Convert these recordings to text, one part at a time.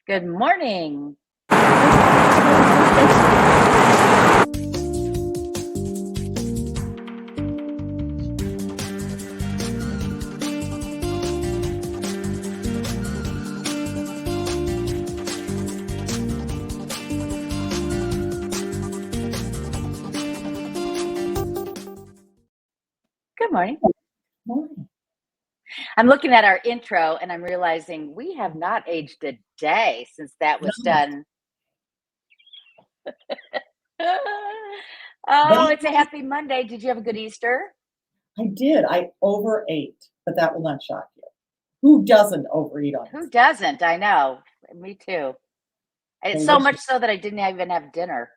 Good morning. Good morning. Morning. I'm looking at our intro and I'm realizing we have not aged a day since that was No. done. Oh, it's a happy Monday. Did you have a good Easter? I did. I overate, but that will not shock you. Who doesn't overeat on Who Easter? doesn't? I know. Me too. It's so much so that I didn't even have dinner.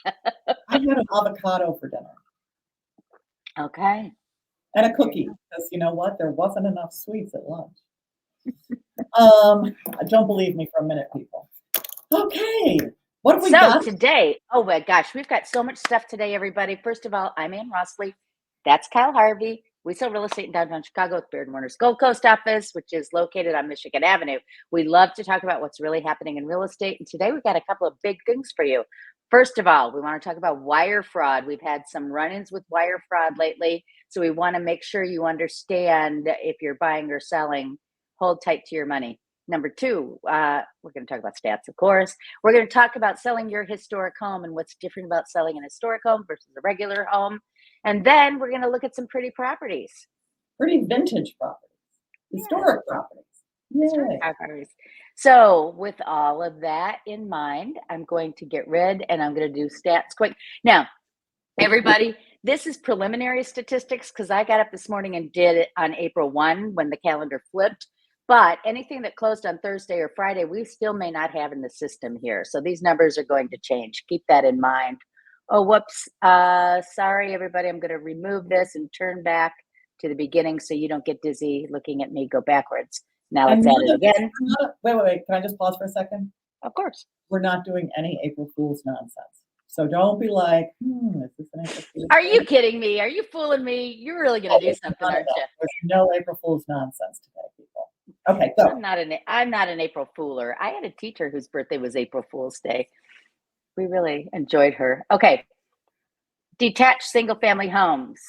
I had an avocado for dinner Okay. and a cookie because you know what? There wasn't enough sweets at lunch. Don't believe me for a minute, people. Okay. What have we got? Today, oh my gosh, we've got so much stuff today, everybody. First of all, I'm Ann.rossley. That's Kyle Harvey. We sell real estate in downtown Chicago with Baird & Warner's Gold Coast office, which is located on Michigan Avenue. We love to talk about what's really happening in real estate. And today we've got a couple of big things for you. First of all, we want to talk about wire fraud. We've had some run-ins with wire fraud lately. So we want to make sure you understand if you're buying or selling, hold tight to your money. Number two, we're going to talk about stats, of course. We're going to talk about selling your historic home and what's different about selling an historic home versus a regular home. And then we're going to look at some pretty properties. Pretty vintage properties. Historic properties. Historic properties. So with all of that in mind, I'm going to get rid and I'm going to do stats quick. Now, everybody, this is preliminary statistics because I got up this morning and did it on April 1 when the calendar flipped. But anything that closed on Thursday or Friday, we still may not have in the system here. So these numbers are going to change. Keep that in mind. Oh, whoops. Sorry, everybody. I'm going to remove this and turn back to the beginning so you don't get dizzy looking at me go backwards. Now let's add it again. Wait. Can I just pause for a second? Of course. We're not doing any April Fool's nonsense. So don't be like, is this an April Fool's? Are you kidding me? Are you fooling me? You're really going to do something, aren't you? There's no April Fool's nonsense today, people. Okay, go. I'm not an April Fooler. I had a teacher whose birthday was April Fool's Day. We really enjoyed her. Okay. Detached single family homes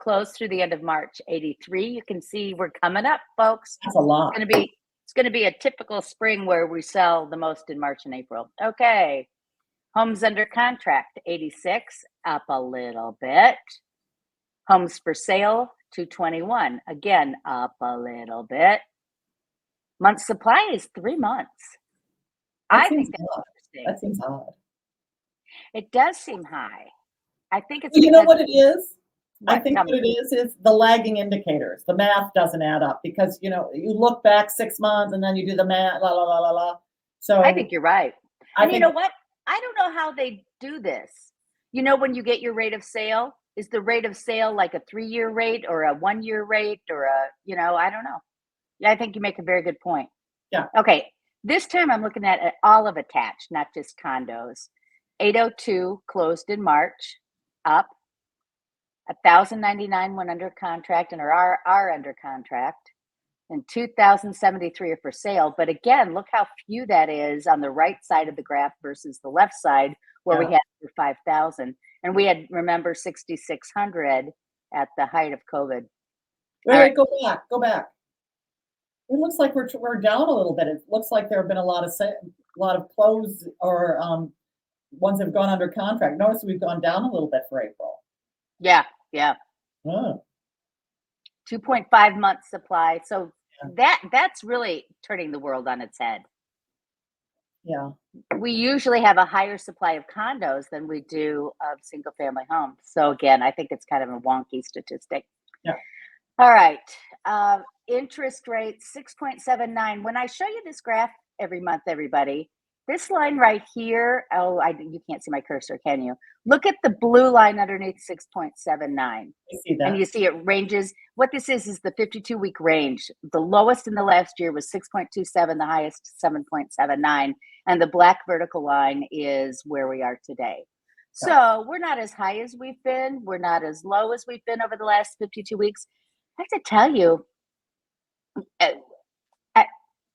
closed through the end of March, 83. You can see we're coming up, folks. That's a lot. It's going to be a typical spring where we sell the most in March and April. Okay. Homes under contract, 86, up a little bit. Homes for sale, 221, again, up a little bit. Month supply is 3 months. I think that's interesting. That seems odd. It does seem high. I think it's. You know what it is? I think what it is the lagging indicators. The math doesn't add up because you look back 6 months and then you do the math, la la la la la. So I think you're right. And you know what? I don't know how they do this. When you get your rate of sale, is the rate of sale like a 3-year rate or a 1-year rate or I don't know. Yeah, I think you make a very good point. Yeah. Okay. This time I'm looking at all of attached, not just condos. 802 closed in March, up. 1,099 went under contract and are under contract. And 2,073 are for sale. But again, look how few that is on the right side of the graph versus the left side where we had 5,000. And we had, remember, 6,600 at the height of COVID. Wait, go back. It looks like we're down a little bit. It looks like there have been a lot of close or ones that have gone under contract. Notice we've gone down a little bit for April. Yeah. 2.5 months supply. So that's really turning the world on its head. Yeah. We usually have a higher supply of condos than we do of single family homes. So again, I think it's kind of a wonky statistic. Yeah. All right. Interest rate 6.79. When I show you this graph every month, everybody, this line right here, you can't see my cursor, can you? Look at the blue line underneath 6.79. I see that. And you see it ranges. What this is the 52-week range. The lowest in the last year was 6.27, the highest 7.79. And the black vertical line is where we are today. So we're not as high as we've been. We're not as low as we've been over the last 52 weeks. I have to tell you,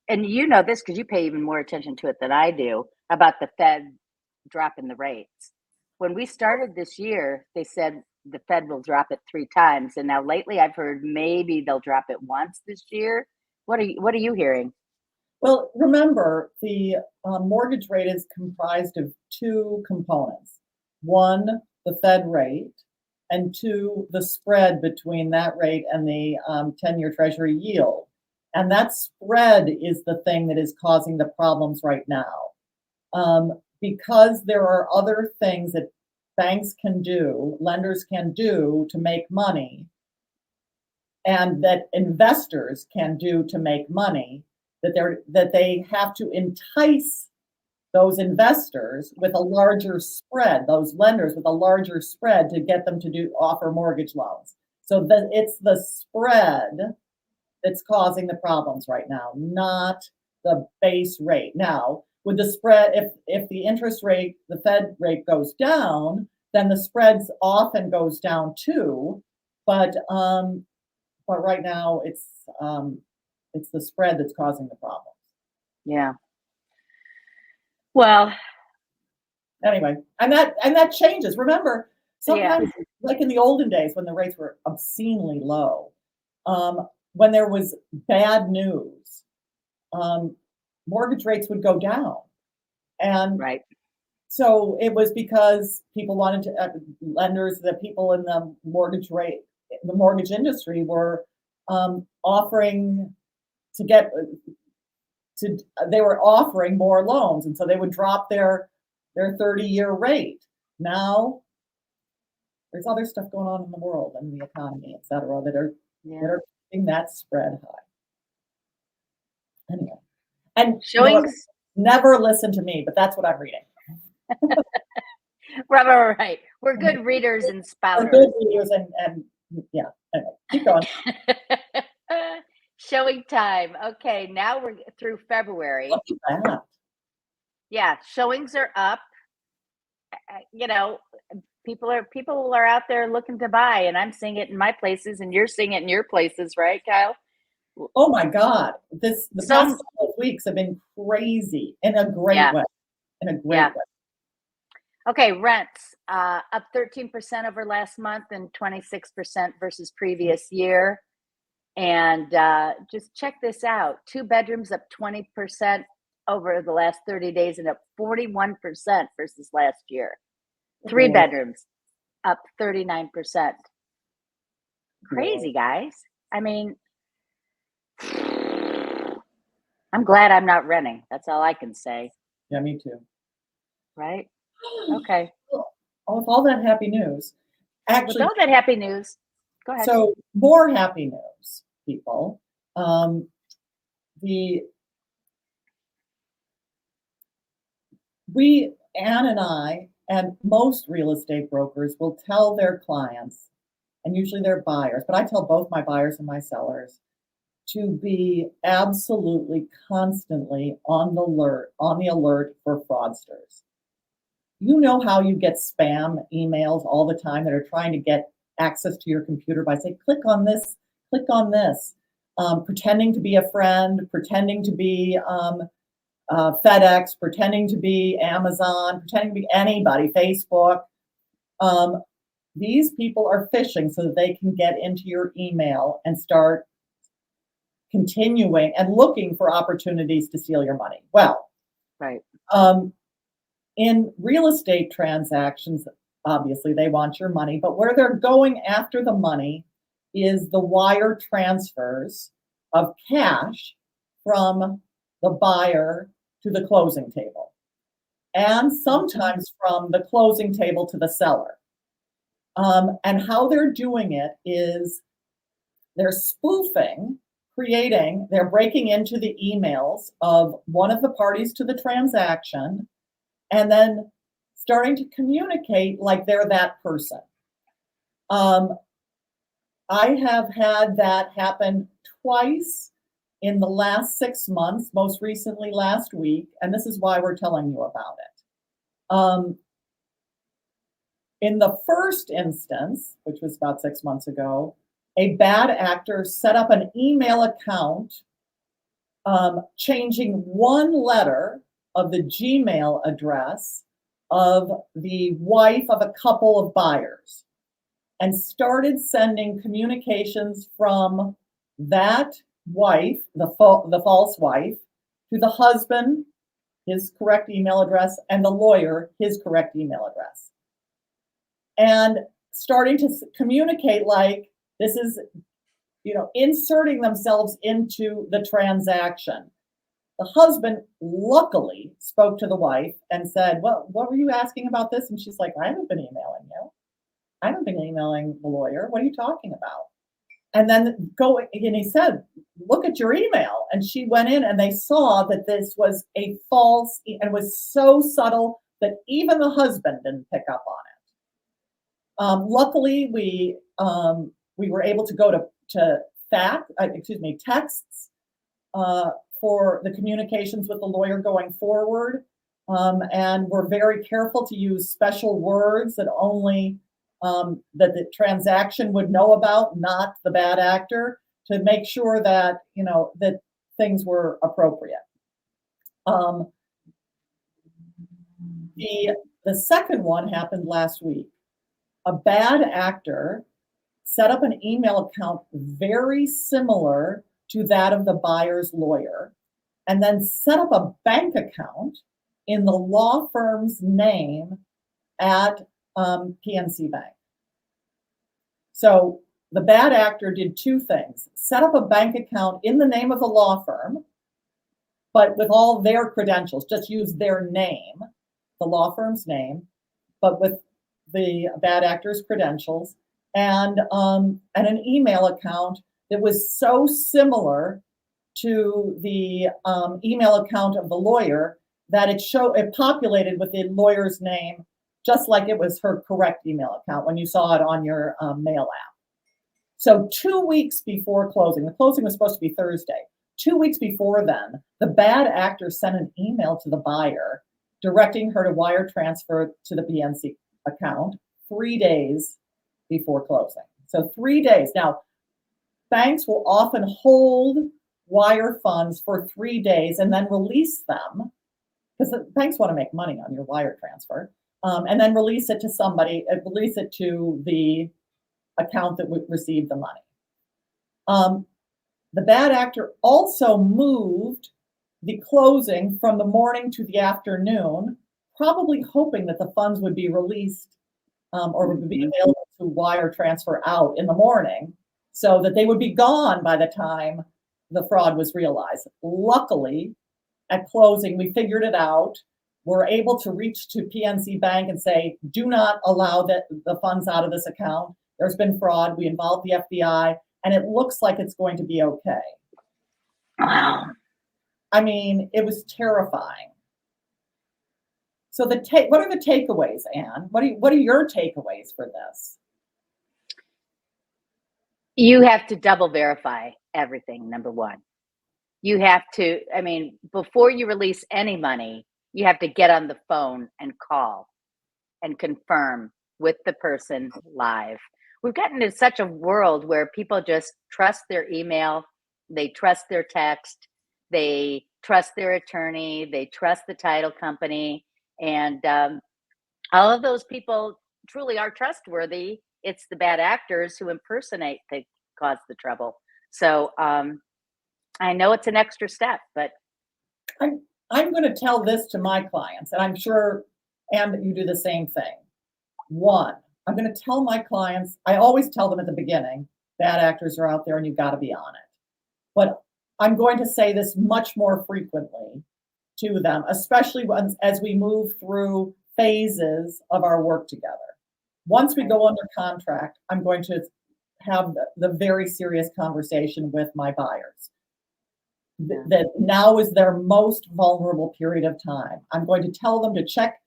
and you know this because you pay even more attention to it than I do, about the Fed dropping the rates. When we started this year, they said the Fed will drop it 3 times, and now lately I've heard maybe they'll drop it once this year. What are you hearing? Well, remember, the mortgage rate is comprised of two components. One, the Fed rate, and two, the spread between that rate and the 10-year Treasury yield. And that spread is the thing that is causing the problems right now. Because there are other things that banks can do, lenders can do to make money, and that investors can do to make money, that they have to entice those investors with a larger spread, those lenders with a larger spread to get them to offer mortgage loans. So it's the spread that's causing the problems right now, not the base rate. Now, with the spread, if the interest rate, the Fed rate goes down, then the spreads often goes down too. But right now it's the spread that's causing the problem. Yeah. Well, Anyway, and that changes. Remember, sometimes, yeah. like in the olden days when the rates were obscenely low, when there was bad news, mortgage rates would go down. And Right. so it was because people wanted to, lenders, the people in the mortgage industry were offering to get they were offering more loans, and so they would drop their 30-year rate. Now there's other stuff going on in the world and the economy, et cetera, that are keeping that spread high. Anyway, and Showings. Never listen to me, but that's what I'm reading. Right. We're good readers and We're spouters. good readers, and yeah. Anyway, keep going. Showing time. Okay, now we're through February. Look at that. Yeah, showings are up. You know, people are out there looking to buy, and I'm seeing it in my places, and you're seeing it in your places, right, Kyle? Oh my God, the So- past couple of weeks have been crazy in a great way. In a great way. Okay, rents up 13% over last month and 26% versus previous year. And just check this out: 2 bedrooms up 20% over the last 30 days and up 41% versus last year. 3 bedrooms up 39%. Crazy, guys. I mean, I'm glad I'm not renting. That's all I can say. Yeah, me too. Right? Okay. With all that happy news, actually, with all that happy news, go ahead. So more happy news, people. Anne and I, and most real estate brokers will tell their clients, and usually they're buyers, but I tell both my buyers and my sellers to be absolutely constantly on the alert for fraudsters. You know how you get spam emails all the time that are trying to get access to your computer by saying, click on this, pretending to be a friend, pretending to be FedEx, pretending to be Amazon, pretending to be anybody, Facebook. These people are phishing so that they can get into your email and start continuing and looking for opportunities to steal your money. Well, right. In real estate transactions, obviously they want your money, but where they're going after the money is the wire transfers of cash from the buyer to the closing table, and sometimes from the closing table to the seller. And how they're doing it is they're spoofing, they're breaking into the emails of one of the parties to the transaction, and then starting to communicate like they're that person. I have had that happen twice in the last 6 months, most recently last week, and this is why we're telling you about it. In the first instance, which was about 6 months ago, a bad actor set up an email account changing one letter of the Gmail address of the wife of a couple of buyers, and started sending communications from that wife, the false wife, to the husband, his correct email address, and the lawyer, his correct email address. And starting to communicate like this is, inserting themselves into the transaction. The husband luckily spoke to the wife and said, well, what were you asking about this? And she's like, I haven't been emailing you. I haven't been emailing the lawyer. What are you talking about? And then and he said, look at your email. And she went in and they saw that this was a false, and was so subtle that even the husband didn't pick up on it. Luckily, we were able to go to texts for the communications with the lawyer going forward. And we're very careful to use special words that only that the transaction would know about, not the bad actor, to make sure that, that things were appropriate. The second one happened last week. A bad actor set up an email account very similar to that of the buyer's lawyer, and then set up a bank account in the law firm's name at PNC Bank. So the bad actor did two things: set up a bank account in the name of the law firm, but with all their credentials, just use their name, the law firm's name, but with the bad actor's credentials, and an email account that was so similar to the email account of the lawyer that it populated with the lawyer's name, just like it was her correct email account when you saw it on your mail app. So 2 weeks before closing, the closing was supposed to be Thursday. 2 weeks before then, the bad actor sent an email to the buyer directing her to wire transfer to the PNC account 3 days before closing. So 3 days. Now, banks will often hold wire funds for 3 days and then release them, because the banks want to make money on your wire transfer, and then release it to somebody, release it to the account that would receive the money. The bad actor also moved the closing from the morning to the afternoon, probably hoping that the funds would be released or would be available to wire transfer out in the morning, so that they would be gone by the time the fraud was realized. Luckily, at closing, we figured it out. We're able to reach to PNC Bank and say, do not allow the funds out of this account. There's been fraud. We involved the FBI, and it looks like it's going to be okay. Wow. I mean, it was terrifying. So what are the takeaways, Anne? What are your takeaways for this? You have to double verify everything, number one. You have to, before you release any money, you have to get on the phone and call and confirm with the person live. We've gotten into such a world where people just trust their email, they trust their text, they trust their attorney, they trust the title company, and all of those people truly are trustworthy. It's the bad actors who impersonate that cause the trouble. So I know it's an extra step, but I'm going to tell this to my clients, and I'm sure, Anne, that you do the same thing. One, I'm going to tell my clients, I always tell them at the beginning, bad actors are out there and you've got to be on it. But I'm going to say this much more frequently to them, especially as we move through phases of our work together. Once we go under contract, I'm going to have the very serious conversation with my buyers. That now is their most vulnerable period of time. I'm going to tell them to check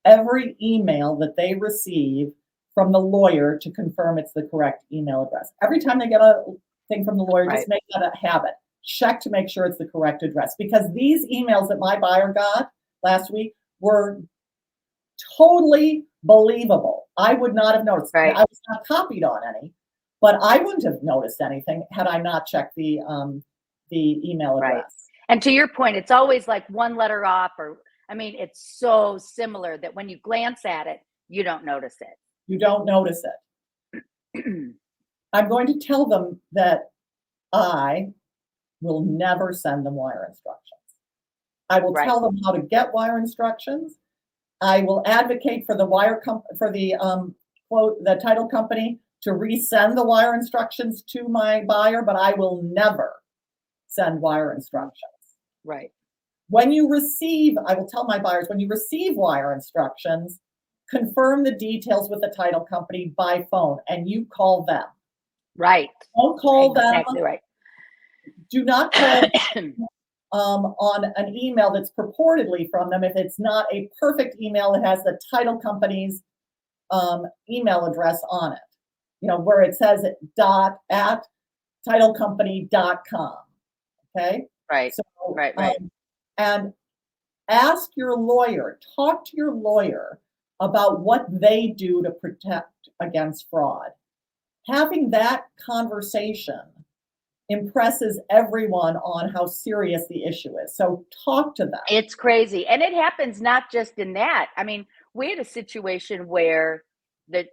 every email that they receive from the lawyer to confirm it's the correct email address. Every time they get a thing from the lawyer, just make that a habit. Check to make sure it's the correct address, because these emails that my buyer got last week were totally believable. I would not have noticed. I was not copied on any, but I wouldn't have noticed anything had I not checked the email address. And to your point, it's always like one letter off, or I mean, it's so similar that when you glance at it, you don't notice it. You don't notice it. I'm going to tell them that I will never send them wire instructions. I will Right. tell them how to get wire instructions. I will advocate for the the title company to resend the wire instructions to my buyer, but I will never send wire instructions. Right. When you receive, I will tell my buyers, when you receive wire instructions, confirm the details with the title company by phone, and you call them. Right. Don't call Exactly them. right. Do not call on an email that's purportedly from them if it's not a perfect email that has the title company's email address on it. You know, where it says at titlecompany.com. Okay. Right. So, Right. and ask your lawyer, talk to your lawyer about what they do to protect against fraud. Having that conversation impresses everyone on how serious the issue is. So talk to them. It's crazy. And it happens not just in that. I mean, we had a situation where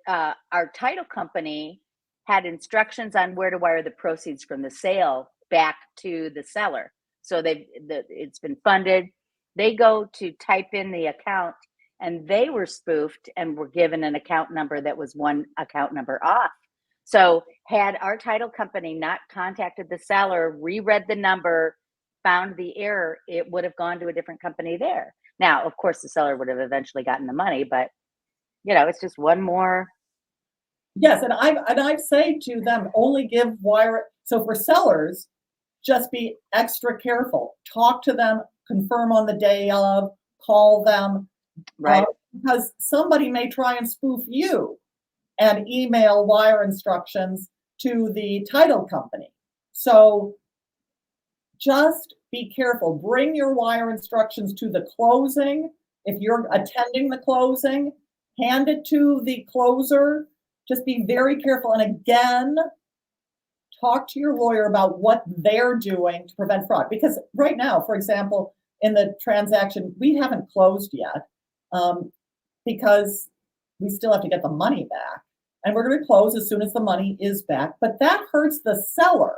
our title company had instructions on where to wire the proceeds from the sale back to the seller. So it's been funded. They go to type in the account and they were spoofed and were given an account number that was one account number off. So had our title company not contacted the seller, reread the number, found the error, it would have gone to a different company there. Now, of course, the seller would have eventually gotten the money, but it's just one more. Yes, and I say to them, only give wire. So for sellers, just be extra careful. Talk to them, confirm on the day of, call them, Right. because somebody may try and spoof you and email wire instructions to the title company. So just be careful. Bring your wire instructions to the closing. If you're attending the closing, hand it to the closer. Just be very careful. And again, talk to your lawyer about what they're doing to prevent fraud. Because right now, for example, in the transaction, we haven't closed yet because we still have to get the money back. And we're going to close as soon as the money is back. But that hurts the seller.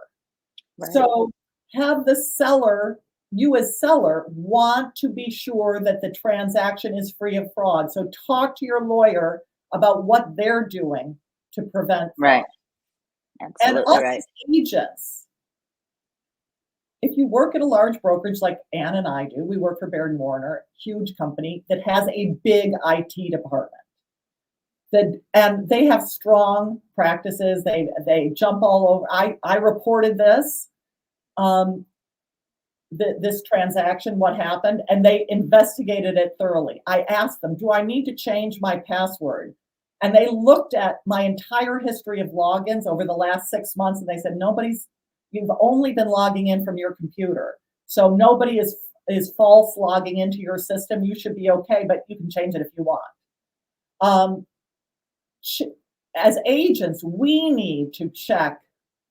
Right. So have the seller, you as seller, want to be sure that the transaction is free of fraud. So talk to your lawyer about what they're doing to prevent fraud. Right. Absolutely and us right. As agents, if you work at a large brokerage like Anne and I do, we work for Baird & Warner, huge company that has a big IT department. And they have strong practices. They jump all over. I reported this, this transaction, what happened, and they investigated it thoroughly. I asked them, do I need to change my password? And they looked at my entire history of logins over the last 6 months, and they said, you've only been logging in from your computer. So nobody is false logging into your system. You should be okay, but you can change it if you want. As agents, we need to check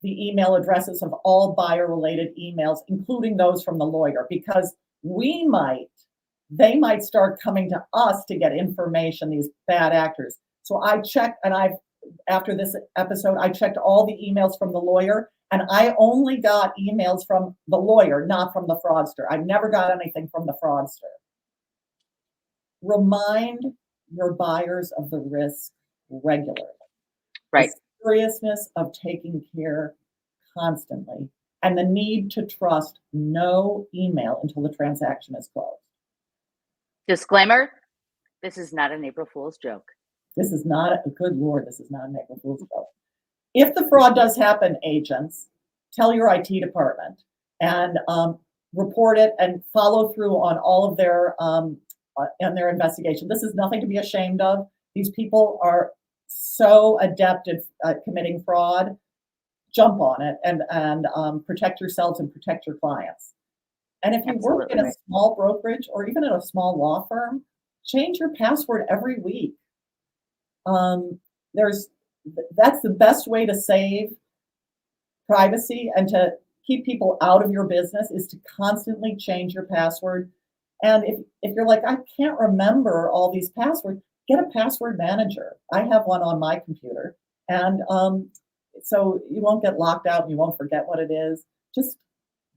the email addresses of all buyer-related emails, including those from the lawyer, because they might start coming to us to get information, these bad actors. So I checked, and after this episode, I checked all the emails from the lawyer, and I only got emails from the lawyer, not from the fraudster. I never got anything from the fraudster. Remind your buyers of the risk regularly. Right. The seriousness of taking care constantly, and the need to trust no email until the transaction is closed. Disclaimer, this is not an April Fool's joke. This is not good Lord, this is not an April Fool's joke. If the fraud does happen, agents, tell your IT department and report it and follow through on all of their investigation. This is nothing to be ashamed of. These people are so adept at committing fraud. Jump on it and protect yourselves and protect your clients. And if you work in a small brokerage or even at a small law firm, change your password every week. That's the best way to save privacy and to keep people out of your business is to constantly change your password. And if you're like, I can't remember all these passwords, get a password manager. I have one on my computer. And so you won't get locked out and you won't forget what it is. Just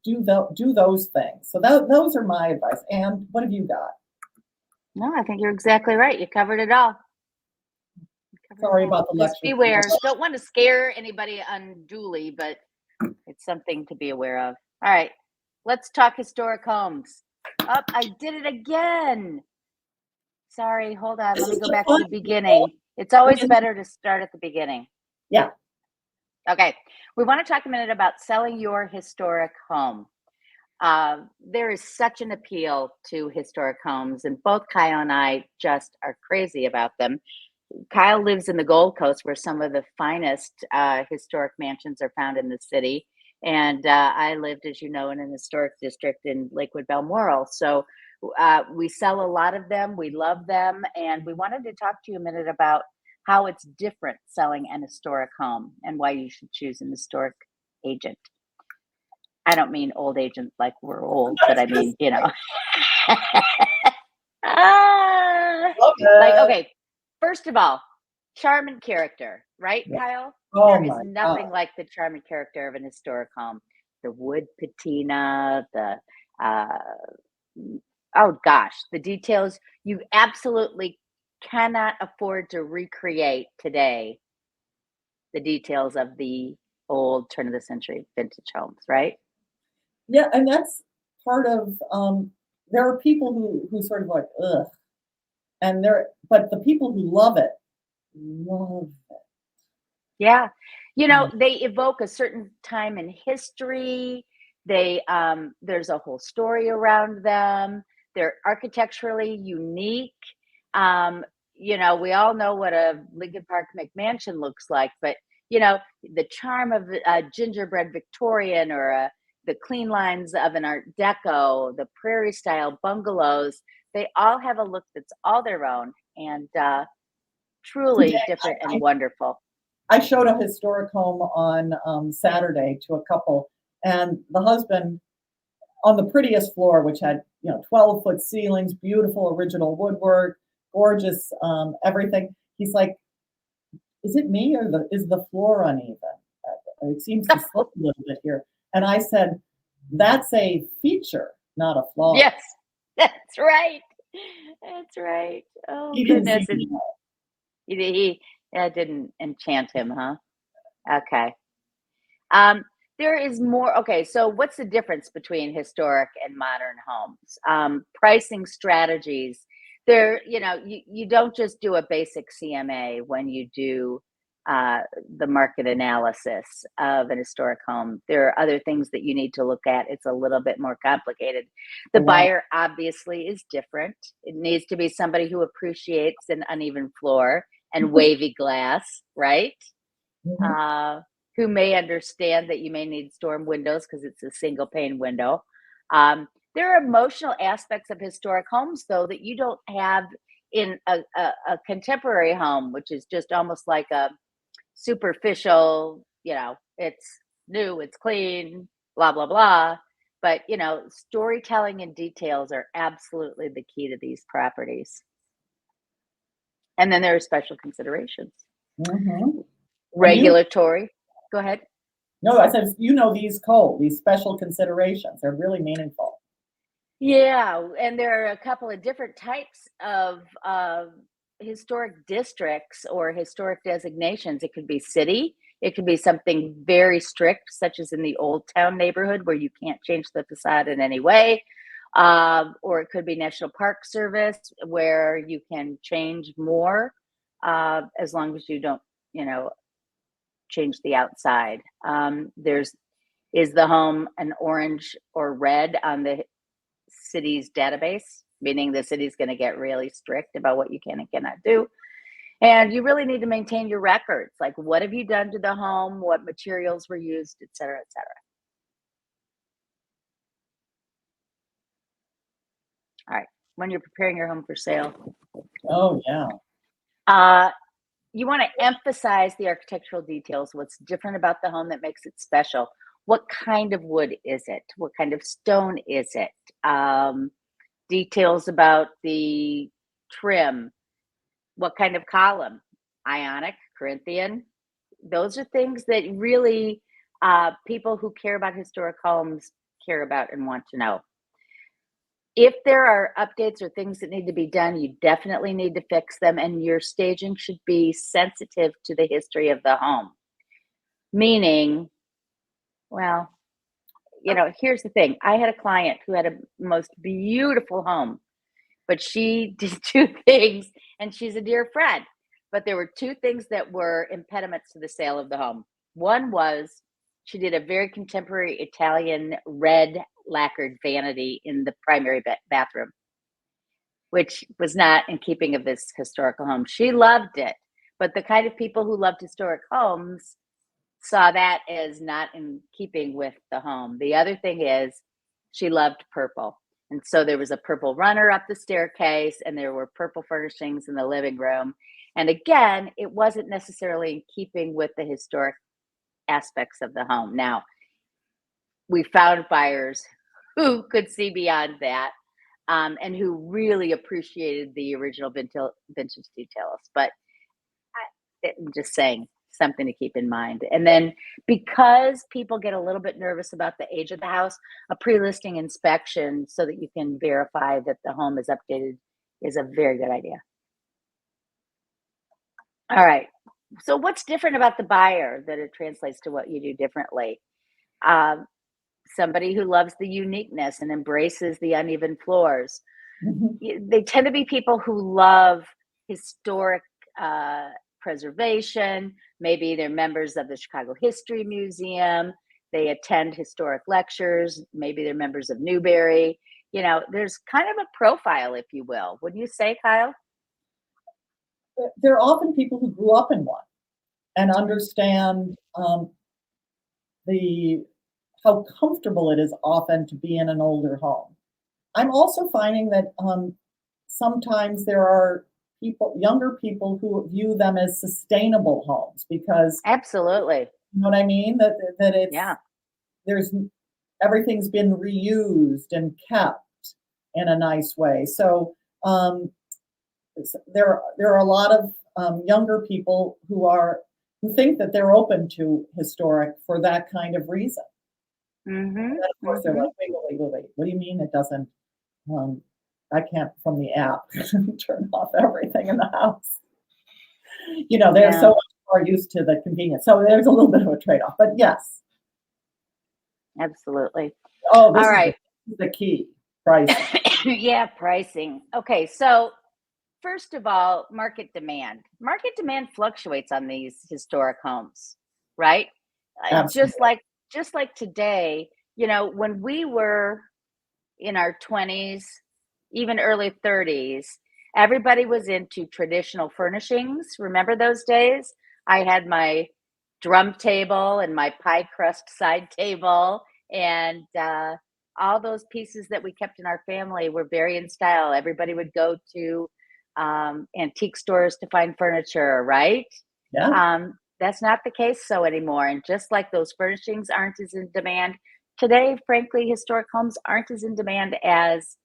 do those things. So those are my advice. And what have you got? No, I think you're exactly right. You covered it all. Sorry about the Just lecture. beware. Don't want to scare anybody unduly, but it's something to be aware of. All right, let's talk historic homes. Oh, I did it again. Sorry, hold on. Let me go back to the beginning. It's always better to start at the beginning. Yeah. Okay, we want to talk a minute about selling your historic home. There is such an appeal to historic homes, and both Kyle and I just are crazy about them. Kyle lives in the Gold Coast, where some of the finest historic mansions are found in the city. And I lived, as you know, in an historic district in Lakewood, Balmoral. So we sell a lot of them. We love them. And we wanted to talk to you a minute about how it's different selling an historic home and why you should choose an historic agent. I don't mean old agent like we're old, but I mean, you know. Like, okay, first of all, charm and character, right, Kyle? Oh There is my nothing God. like the charm and character of an historic home. The wood patina, oh gosh, the details. You absolutely cannot afford to recreate today the details of the old turn of the century vintage homes, right? Yeah, and that's part of there are people who sort of like, ugh. But the people who love it, love it. Yeah. You know, Mm. they evoke a certain time in history. There's a whole story around them. They're architecturally unique. Um, you know, we all know what a Lincoln Park McMansion looks like, but you know, the charm of a gingerbread Victorian or the clean lines of an Art Deco, the prairie style bungalows, they all have a look that's all their own and Today, truly different and wonderful. I showed a historic home on Saturday to a couple, and the husband on the prettiest floor, which had 12-foot ceilings, beautiful original woodwork, gorgeous everything. He's like, "Is it me or is the floor uneven? It seems to slip a little bit here." And I said, "That's a feature, not a flaw." Yes, that's right. That's right. Oh He didn't goodness, see me. that didn't enchant him, huh? Okay. Um, there is more. Okay, so what's the difference between historic and modern homes? Pricing strategies. You don't just do a basic CMA when you do the market analysis of an historic home. There are other things that you need to look at. It's a little bit more complicated. The A lot. buyer obviously is different. It needs to be somebody who appreciates an uneven floor and wavy glass, right? Mhm. uh, who may understand that you may need storm windows because it's a single pane window. There are emotional aspects of historic homes, though, that you don't have in a contemporary home, which is just almost like a superficial, it's new, it's clean, blah, blah, blah. But, storytelling and details are absolutely the key to these properties. And then there are special considerations. Mhm. And Regulatory. Go ahead. no, I said, these special considerations, they're really meaningful. Yeah, and there are a couple of different types of historic districts or historic designations. It could be city. It could be something very strict, such as in the Old Town neighborhood, where you can't change the facade in any way. Or it could be National Park Service, where you can change more as long as you don't, change the outside. Is the home an orange or red on the city's database, meaning the city's going to get really strict about what you can and cannot do. And you really need to maintain your records, like what have you done to the home, what materials were used, et cetera, et cetera. All right, when you're preparing your home for sale, Oh, yeah. you want to emphasize the architectural details, what's different about the home that makes it special. What kind of wood is it? What kind of stone is it? Details about the trim. What kind of column? Ionic, Corinthian? Those are things that really people who care about historic homes care about and want to know. If there are updates or things that need to be done, you definitely need to fix them, and your staging should be sensitive to the history of the home. Meaning, well, here's the thing. I had a client who had a most beautiful home, but she did two things, and she's a dear friend. But there were two things that were impediments to the sale of the home. One was she did a very contemporary Italian red lacquered vanity in the primary bathroom, which was not in keeping of this historical home. She loved it, but the kind of people who loved historic homes saw that as not in keeping with the home. The other thing is she loved purple. And so there was a purple runner up the staircase, and there were purple furnishings in the living room. And again, it wasn't necessarily in keeping with the historic aspects of the home. Now, we found buyers who could see beyond that, and who really appreciated the original vintage details. But I'm just saying, something to keep in mind. And then because people get a little bit nervous about the age of the house, a pre-listing inspection so that you can verify that the home is updated is a very good idea. All right. So what's different about the buyer that it translates to what you do differently? Somebody who loves the uniqueness and embraces the uneven floors. They tend to be people who love historic preservation. Maybe they're members of the Chicago History Museum. They attend historic lectures. Maybe they're members of Newberry. There's kind of a profile, if you will. Wouldn't you say, Kyle? They're often people who grew up in one and understand how comfortable it is often to be in an older home. I'm also finding that sometimes there are younger people who view them as sustainable homes because absolutely, you know what I mean? That it's everything's been reused and kept in a nice way. So there are a lot of younger people who think that they're open to historic for that kind of reason. Mm-hmm. And of course, they're like, wait. What do you mean it doesn't? I can't from the app turn off everything in the house. They're so much more used to the convenience. So there's a little bit of a trade-off, but yes. Absolutely. Oh, all right. This is the key, pricing. Yeah, pricing. Okay, so first of all, market demand. Market demand fluctuates on these historic homes, right? Absolutely. Just like today, when we were in our 20s, even early 30s, everybody was into traditional furnishings. Remember those days? I had my drum table and my pie crust side table, and all those pieces that we kept in our family were very in style. Everybody would go to antique stores to find furniture, right? Yeah. That's not the case so anymore. And just like those furnishings aren't as in demand today, frankly, historic homes aren't as in demand as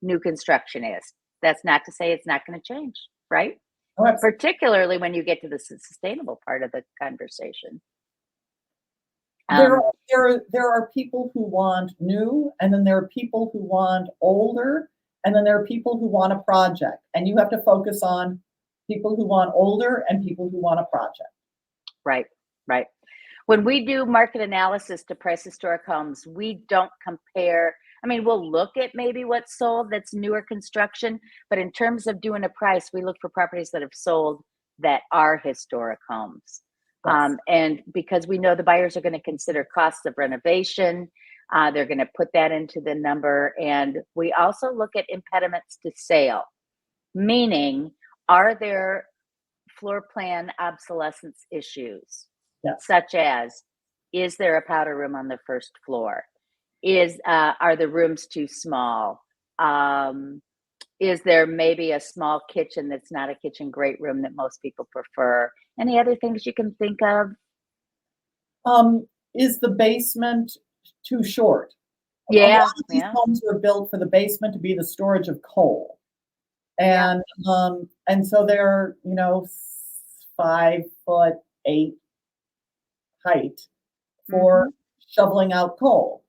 new construction is. That's not to say it's not going to change, right? Oh, particularly when you get to the sustainable part of the conversation. There are people who want new, and then there are people who want older, and then there are people who want a project. And you have to focus on people who want older and people who want a project. Right. When we do market analysis to price historic homes, we don't compare. I mean, we'll look at maybe what's sold that's newer construction, but in terms of doing a price, we look for properties that have sold that are historic homes. Yes. And because we know the buyers are going to consider costs of renovation, they're going to put that into the number. And we also look at impediments to sale, meaning, are there floor plan obsolescence issues? Yes. Such as, is there a powder room on the first floor? Are the rooms too small? Is there maybe a small kitchen that's not a kitchen great room that most people prefer? Any other things you can think of? is the basement too short? A Yeah, lot of these yeah. homes were built for the basement to be the storage of coal. And so they're, 5'8" height for Mhm. shoveling out coal.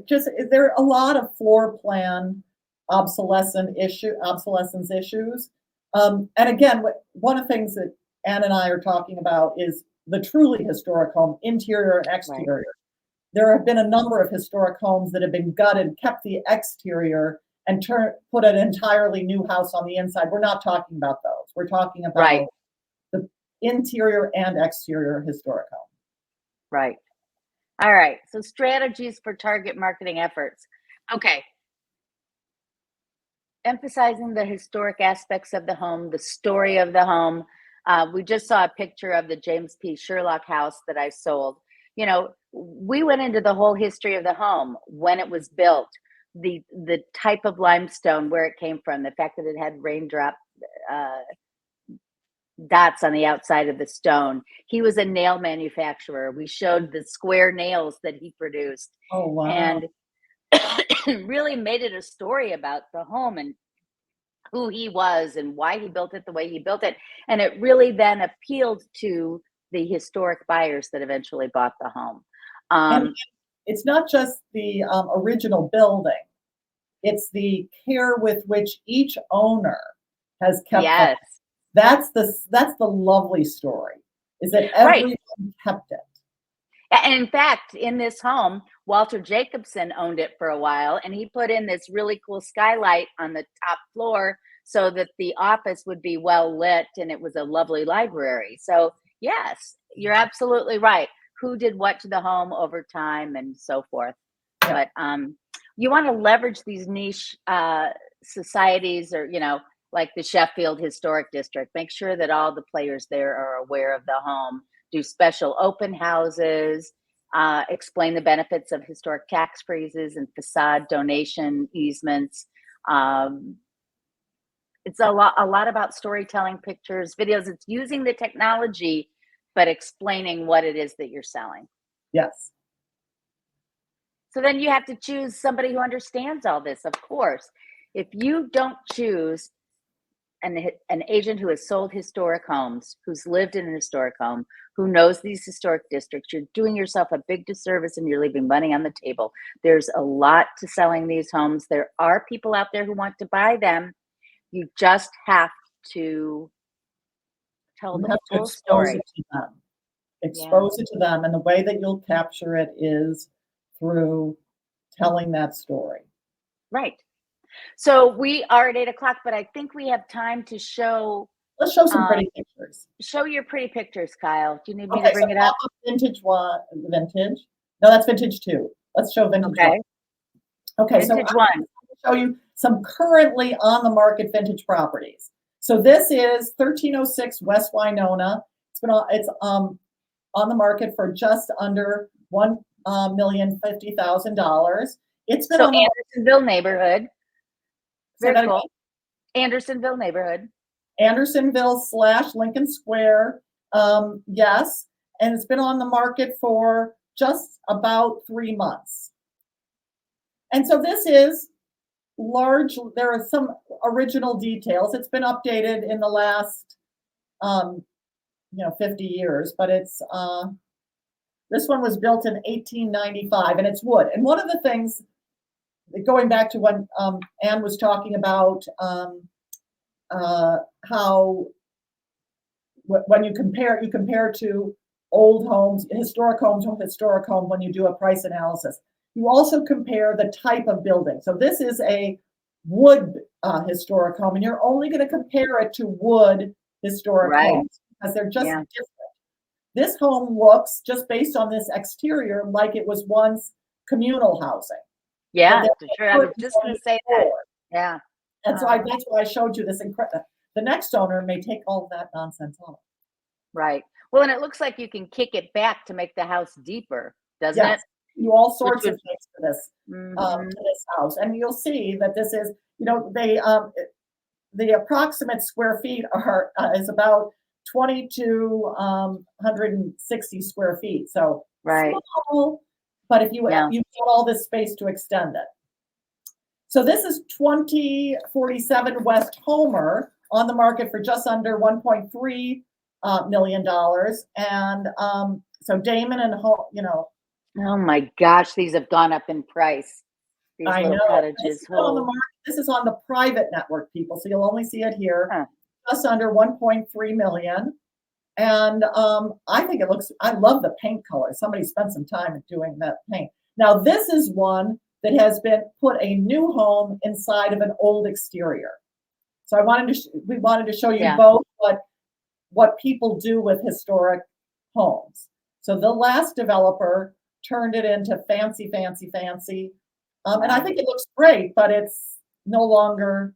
Is there a lot of floor plan obsolescence issues? And again, one of the things that Anne and I are talking about is the truly historic home, interior and Right. exterior. There have been a number of historic homes that have been gutted, kept the exterior, and put an entirely new house on the inside. We're not talking about those. We're talking Right. about the interior and exterior historic home. Right. All right. So strategies for target marketing efforts. Okay. Emphasizing the historic aspects of the home, the story of the home. We just saw a picture of the James P. Sherlock house that I sold. We went into the whole history of the home, when it was built, the type of limestone, where it came from, the fact that it had raindrop uh, dots on the outside of the stone. He was a nail manufacturer. We showed the square nails that he produced, Oh, wow. and really made it a story about the home and who he was and why he built it the way he built it. And it really then appealed to the historic buyers that eventually bought the home. And Um, it's not just the original building, it's the care with which each owner has kept the. yes, That's the lovely story, is that right. everyone kept it. And in fact, in this home, Walter Jacobson owned it for a while, and he put in this really cool skylight on the top floor so that the office would be well lit and it was a lovely library. So, yes, you're absolutely right. Who did what to the home over time and so forth. Yeah. But you want to leverage these niche societies, or, like the Sheffield Historic District. Make sure that all the players there are aware of the home. Do special open houses, explain the benefits of historic tax freezes and facade donation easements. Um, it's a lot about storytelling, pictures, videos. It's using the technology, but explaining what it is that you're selling. Yes. So then you have to choose somebody who understands all this, of course. If you don't choose an agent who has sold historic homes, who's lived in an historic home, who knows these historic districts, you're doing yourself a big disservice and you're leaving money on the table. There's a lot to selling these homes. There are people out there who want to buy them. You just have to tell You the have to full expose story. it to them. Yeah, Expose it to them, and the way that you'll capture it is through telling that story. right. So we are at 8 o'clock, but I think we have time to Let's show some um, pretty pictures. show your pretty pictures, Kyle. Do you need me to Okay, so bring it up? pop-up vintage one, vintage. No, that's vintage two. Let's show vintage one. Okay. Okay, so I'm Vintage going one. to show you some currently on the market vintage properties. So this is 1306 West Winona. It's on the market for just under $1,050,000. It's been So on the market. Andersonville neighborhood. Say Very that cool. again. Andersonville neighborhood. Andersonville / Lincoln Square. Yes, and it's been on the market for just about 3 months. And so this is large. There are some original details. It's been updated in the last 50 years, but this one was built in 1895, and it's wood. And one of the things, going back to when Anne was talking about how when you compare to old homes, historic homes with historic home when you do a price analysis. You also compare the type of building. So this is a wood historic home, and you're only going to compare it to wood historic Right. homes because they're just Yeah. different. This home looks, just based on this exterior, like it was once communal housing. Yeah. But Sure. I was just going to say that. Yeah. and so that's why I showed you this incredible. The next owner may take all of that nonsense off. Right. Well, and it looks like you can kick it back to make the house deeper, doesn't Yes, it? do all sorts Which of things Mhm. to this house, and you'll see that this is, they the approximate square feet is about 2,260 square feet. So Right. small, but if you Yeah. you've got all this space to extend it. So this is 2047 West Homer on the market for just under $1.3 million. And so Damon and Oh my gosh, these have gone up in price. These I little know this cottages. is not on the Oh, market. This is on the private network, people. So you'll only see it here, huh. just under 1.3 million. And I think it looks. I love the paint color. Somebody spent some time doing that paint. Now this is one that has been put a new home inside of an old exterior. So we wanted to show you Yeah. both what people do with historic homes. So the last developer turned it into fancy, fancy, fancy. And I think it looks great, but it's no longer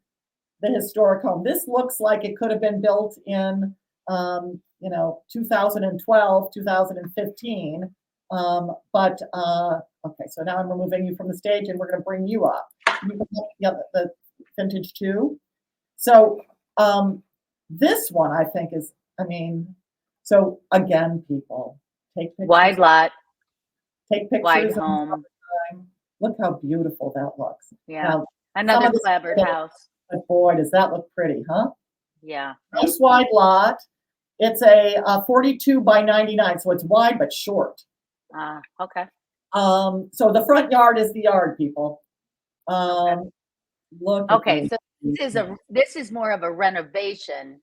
the historic home. This looks like it could have been built in, 2012, 2015. But okay, so now I'm removing you from the stage and we're going to bring you up. The vintage two. So this one I think is, so again, people take pictures. Wide lot, Take pictures. wide home. Look how beautiful that looks. Yeah. Now, Another clapboard house. but boy, does that look pretty, huh? Yeah. Nice wide lot. It's a 42 by 99, so it's wide but short. Okay. So the front yard is the yard, people. Look. Okay, so this is more of a renovation.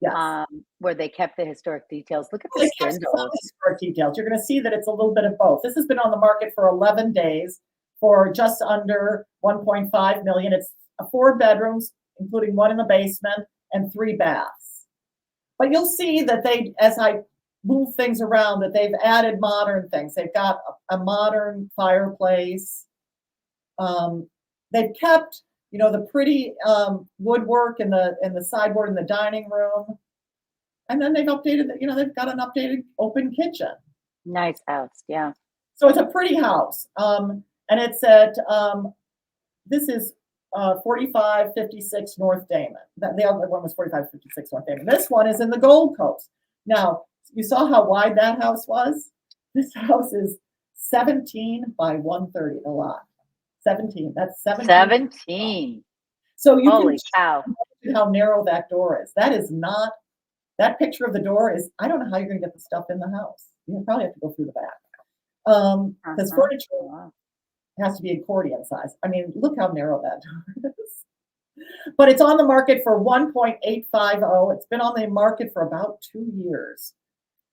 Yes. Where they kept the historic details. Look at They the kept some spindles. historic details. You're going to see that it's a little bit of both. This has been on the market for 11 days for just under 1.5 million. It's 4 bedrooms, including one in the basement and 3 baths. But you'll see that as I move things around, that they've added modern things. They've got a modern fireplace. They've kept, the pretty woodwork in the sideboard in the dining room. And then they've updated they've got an updated open kitchen. Nice house, yeah. So it's a pretty house. And it's at, this is 4556 North Damon. The other one was 4556 North Damon. This one is in the Gold Coast. Now, you saw how wide that house was? This house is 17 by 130, the lot. 17. That's 17. 17. So you Holy cow. can how narrow that door is. That picture of the door is, I don't know how you're going to get the stuff in the house. You probably have to go through the back. Because furniture has to be accordion size. Look how narrow that door is. But it's on the market for 1.850. It's been on the market for about 2 years.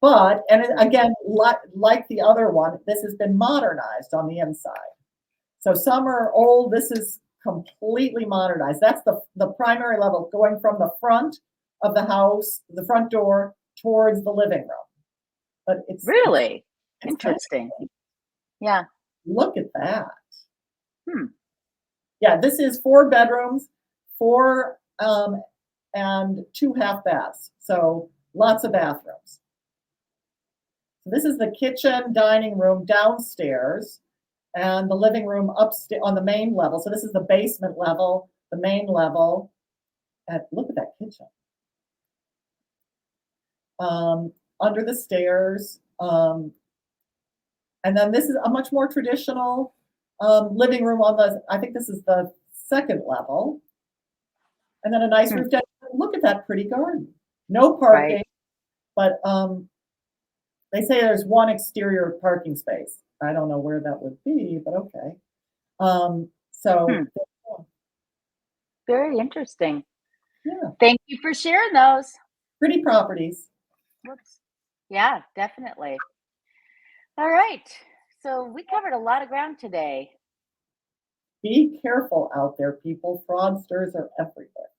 But, and again, like the other one, this has been modernized on the inside. So some are old. This is completely modernized. That's the primary level, going from the front of the house, the front door, towards the living room. But it's really it's interesting. Yeah. Look at that. Yeah, this is 4 bedrooms, 4 and 2 half baths. So lots of bathrooms. So this is the kitchen, dining room downstairs, and the living room upstairs on the main level. So this is the basement level, the main level. And look at that kitchen. Under the stairs. And then this is a much more traditional living room I think this is the 2nd level. And then a nice roof deck. Look at that pretty garden. No parking, but they say there's 1 exterior parking space. I don't know where that would be, but okay. Very interesting. Yeah. Thank you for sharing those. Pretty properties. Whoops. Yeah, definitely. All right. So we covered a lot of ground today. Be careful out there, people. Fraudsters are everywhere.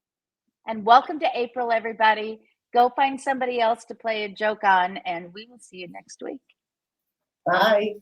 And welcome to April, everybody. Go find somebody else to play a joke on, and we will see you next week. Bye.